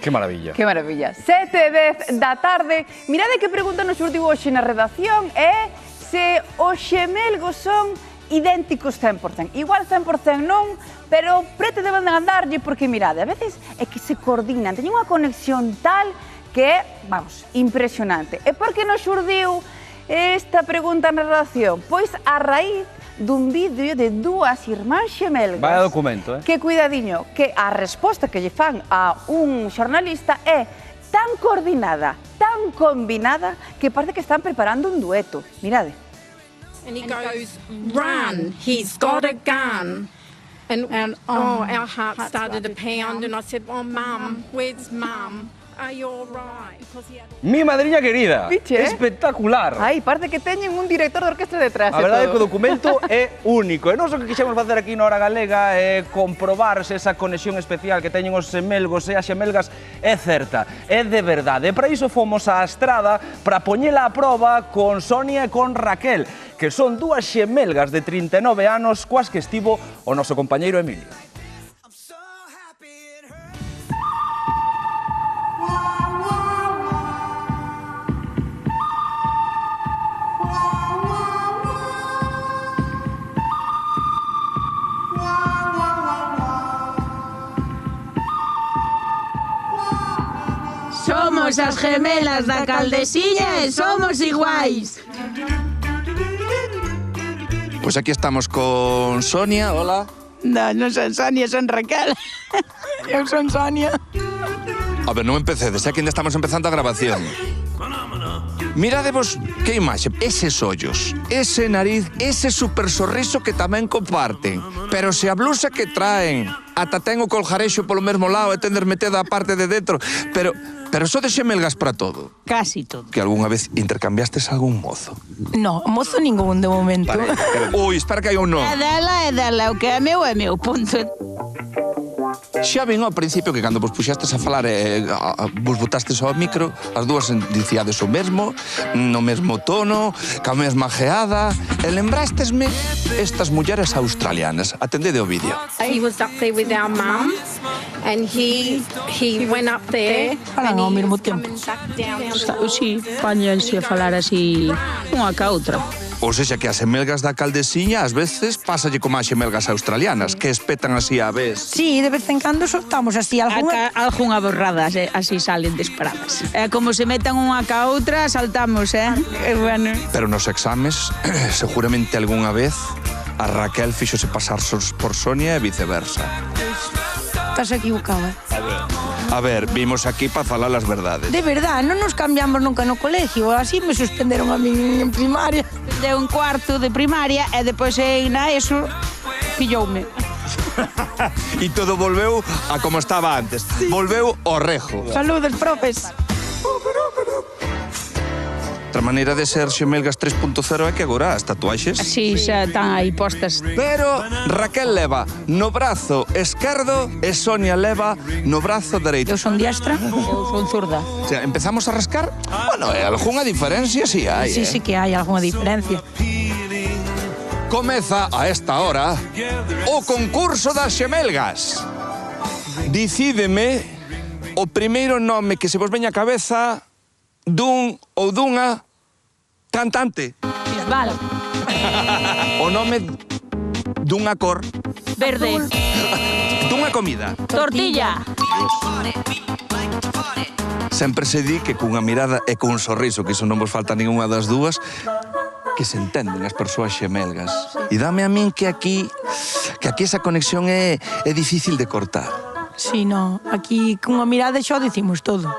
Que maravilla. Que maravilla. 7:10 da tarde. Mirade que pregunta nos xurdiu hoxe na redacción é se os xemelgos son idénticos 100%. Igual 100% non, pero preto deben de andarlle porque, mirade, a veces é que se coordinan, teñen unha conexión tal que é, vamos, impresionante. E por que nos xurdiu esta pregunta na redacción? Pois a raíz dun vídeo de dúas irmás xemelgas. Vaya documento, Que cuidadiño, que a resposta que lle fan a un xornalista é tan coordinada, tan combinada, que parece que están preparando un dueto. Mirade. And he goes, run, he's got a gun. And our heart started to pound and I said, oh, Mum, where's Mum? Are you all right? Mi madriña querida, Piche, espectacular. Ai, parece que teñen un director de orquestra detrás. A verdade é que o documento é único. E non o que quixemos facer aquí na Hora Galega é comprobar se esa conexión especial que teñen os xemelgos e as xemelgas é certa, é de verdade. E para iso fomos á Estrada para poñela a proba con Sonia e con Raquel, que son dúas xemelgas de 39 anos coas que estivo o noso compañeiro Emilio. Somos as gemelas da Caldesiña e somos iguais. Pois aquí estamos con Sonia, hola. Non son Sonia, son Raquel. Eu son Sonia. A ver, non empecedes, é que ainda estamos empezando a grabación. Miradevos que imaxe, eses ollos, ese nariz, ese super sorriso que tamén comparten. Pero se a blusa que traen ata ten o colgarexo polo mesmo lado e tender meteda a parte de dentro, pero sodes xemelgas para todo. Casi todo. Que algunha vez intercambiastes algún mozo? No, mozo ningún de momento. Ui, espera que hai un non. É dela, o que é meu, punto. Xa vin ao principio que cando vos puxastes a falar e vos botastes ao micro, as dúas dicíades o mesmo, no mesmo tono, ca mesma geada, e lembrastesme estas mulleres australianas. Atendede o vídeo. He was up there with our mum and he went up there. Falan ao mesmo tempo. Si, páñanse a falar así unha ca outra. Ou seja, que as xemelgas da Caldesiña ás veces pásalle como as xemelgas australianas, que espetan así a vez. Sí, de vez en cando soltamos así Algunha borrada, así salen disparadas. Como se metan unha ca outra, saltamos, bueno. Pero nos exames, seguramente algunha vez, a Raquel fíxose pasar por Sonia e viceversa. Estás equivocado, A ver, vimos aquí para falar as verdades. De verdad, non nos cambiamos nunca no colegio. Así me suspenderon a min en primaria. De un cuarto de primaria e depois na ESO pilloume. E todo volveu a como estaba antes. Sí. Volveu ao rejo. Saludos, profes. Outra maneira de ser xemelgas 3.0 é que agora as tatuaxes... Si, xa están aí postas. Pero Raquel leva no brazo esquerdo e Sonia leva no brazo dereito. Eu son diestra. Eu son zurda. O sea, empezamos a rascar. Bueno, algunha diferencia si hai, Sí, sí que hai algunha diferencia. Comeza a esta hora o concurso das xemelgas. Dicídeme o primeiro nome que se vos veña a cabeza dun ou dunha cantante. Bisbal. O nome dunha cor. Verde. Dunha comida. Tortilla. Sempre se di que cunha mirada e cun sorriso, que iso non vos falta ninguna das dúas, que se entenden as persoas xemelgas. E dame a min que aquí esa conexión é difícil de cortar. Sí, no. Aquí cunha mirada xa dicimos todo.